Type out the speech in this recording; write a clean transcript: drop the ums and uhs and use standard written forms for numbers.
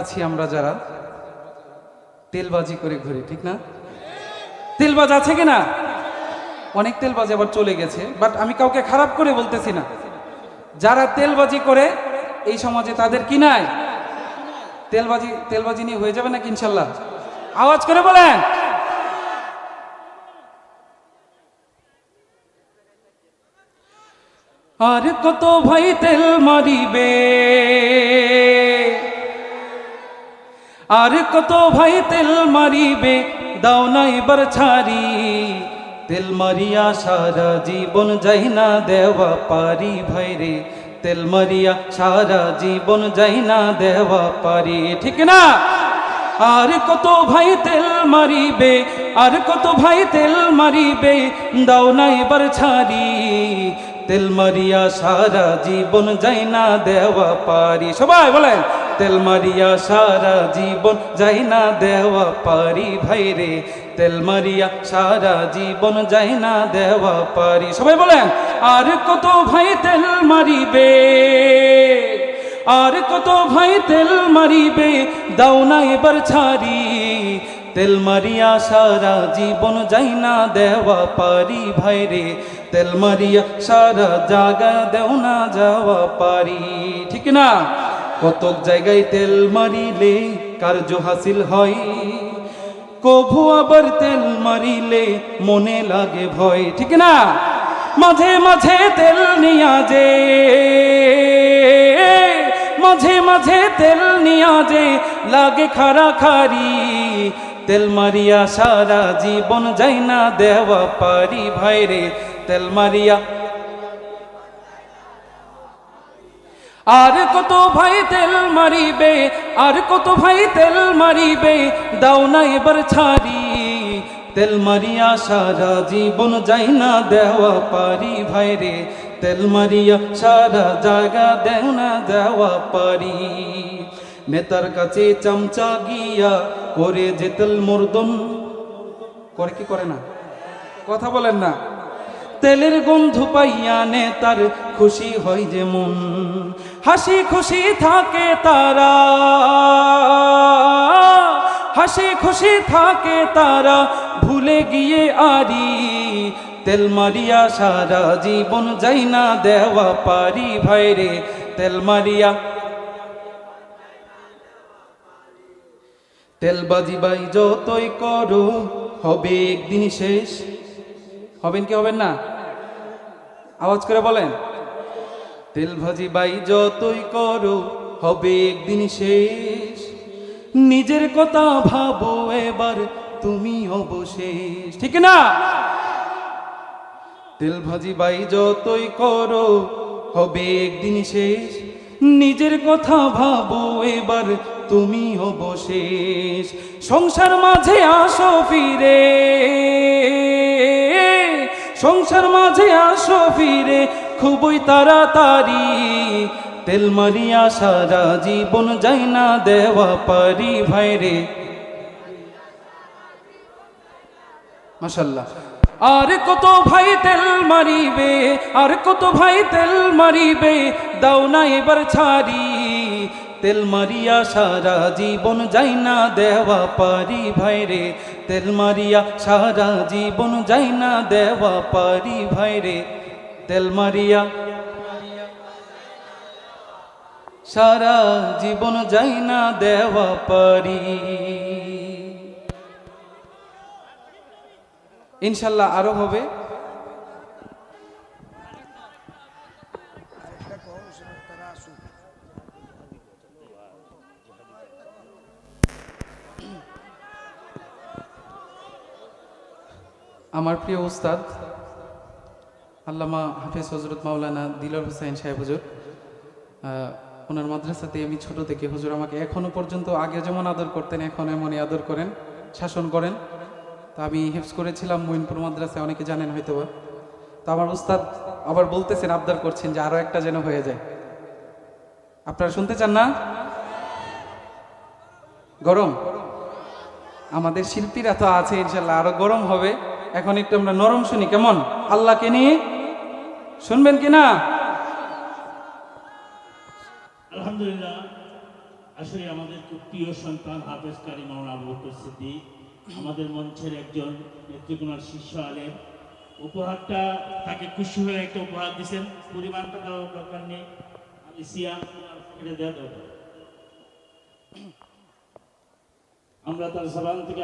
আছি আমরা যারা তেলবাজি করে ঘুরি, ঠিক না? তেলবাজ আছে কিনা? অনেক তেলবাজি আবার চলে গেছে, বাট আমি কাউকে খারাপ করে বলতেছি না। যারা তেলবাজি করে এই সমাজে তাদের কি নাই? তেলবাজি নিয়ে হয়ে যাবে নাকি ইনশাল্লাহ? আওয়াজ করে বলেন। আর কত ভাই তেল মারিবে, আর কত ভাই তেল মারিবে, দাও না এবার ছাড়ি। তেল মারিয়া সারা জীবন যাই না দেওয়া পারি ভাই রে, তেল মারিয়া সারা জীবন যাই না দেওয়া পারি, ঠিক না? আর কত ভাই তেল মারিবে, আর কত ভাই তেল মারিবে, দাও না এবার ছাড়ি। তেল মারিয়া সারা জীবন যাই না দেওয়া পারি। সবাই বলেন, তেল মারিয়া সারা জীবন যাই না দেওয়া পারি ভাই রে, তেল মারিয়া সারা জীবন যাই না দেওয়া পারি। সবাই বলেন, আর কত ভাই তেল মারিবে, আর কত ভাই তেল মারিবে, দাও না এবার ছাড়ি। তেল মারিয়া সারা জীবন যাই না দেওয়া পারি ভাই রে, তেল মারিয়া সারা জায়গা দেও না যাওয়া পারি, ঠিক না? কত জায়গায় তেল মারিলে কার্য হাসিল হয়, কভু আবার তেল মারিলে মনে লাগে ভয়, ঠিক না? মাঝে মাঝে তেল নিয়া যে, মাঝে মাঝে তেল নিয়া যে লাগে খারা খারি। তেল মারিয়া সারা জীবন যাই না দেওয়া পারি ভাই রে, তেল মারিয়া। আর কত ভাই তেল মারিবে, আর কত ভাই তেল মারিবে, দাও না এবার ছাড়ি। তেল মারিয়া সারা জীবন যাই না দেওয়া পারি ভাই রে, তেল মারিয়া সারা জায়গা দেও না দেওয়া পারি। নেতার কাছে চামচা গিয়া করে যে তেল মর্দন করে, কি করে না? কথা বলেন না। তেলের গন্ধ পাইয়া নেতার খুশি হয় যে মন, হাসি খুশি থাকে তারা, হাসি খুশি থাকে তারা, ভুলে গিয়ে আরি। তেল মারিয়া সারা জীবন যাই না দেওয়া পারি ভাই রে, তেল মারিয়া। তেলবাজি বাই যতই করো হবে একদিন শেষ। হবেন কি হবেন না? আওয়াজ করে বলেন। তেলবাজি বাই যতই করো হবে একদিন শেষ, নিজের কথা ভাবো এবার তুমি অবশেষ, ঠিক না? তেলবাজি বাই যতই করো হবে একদিন শেষ, নিজের কথা ভাবো এবার তুমি অবশেষ। সংসার মাঝে আসো ফিরে, সংসার মাঝে আসো ফিরে খুবই তাড়াতাড়ি। তেল মারিয়া সারা জীবন যাই না দেওয়া পারি ভাই রে, মাশাআল্লাহ। আর কত ভাই তেল মারিবে, আর কত ভাই তেল মারিবে, দাও না এবার ছাড়ি। তেল মারিয়া সারা জীবন যাই না দেওয়া পারি ভাই রে, তেল মারিয়া সারা জীবন যাই না দেওয়া পারি ভাই রে, তেল মারিয়া সারা জীবন যাই না দেওয়া পারি। ইনশাল্লাহ আরো হবে। আমার প্রিয় উস্তাদ আল্লামা হাফেজ হযরত মাওলানা দিলওয়ার হোসেন সাহেব হুজুর, ওনার মাদ্রাসাতে আমি ছোট থেকে, হুজুর আমাকে এখনো পর্যন্ত আগে যেমন আদর করতেন এখন এমনই আদর করেন, শাসন করেন। তা আমি হিফজ করেছিলাম মঈনপুর মাদ্রাসায়, অনেকে জানেন হয়তোবা। তো আমার উস্তাদ আবার বলতেছেন, আবদার করছেন যে আরো একটা যেন হয়ে যায়। আপনারা শুনতে চান না? গরম? আমাদের শিল্পীরা তো আছে, ইনশাল্লাহ আরো গরম হবে। এখন একটু আমরা নরম শুনি, কেমন? আল্লাহকে নিয়ে শুনবেন কিনা? আলহামদুলিল্লাহ, আসলে আমাদের খুব প্রিয় সন্তান হাফেজ কারি মাওলানা আবু বকর সিদ্দিক, আমাদের মঞ্চের একজন নেত্রকোনার শীর্ষ আলেম। উপহারটা তাকে খুশি হয়ে একটা উপহার দিয়েছেন, পরিমাণটা দেওয়ার দরকার নেই, আলিসিয়া এটা দেওয়া দরকার। আমরা তার সালাম থেকে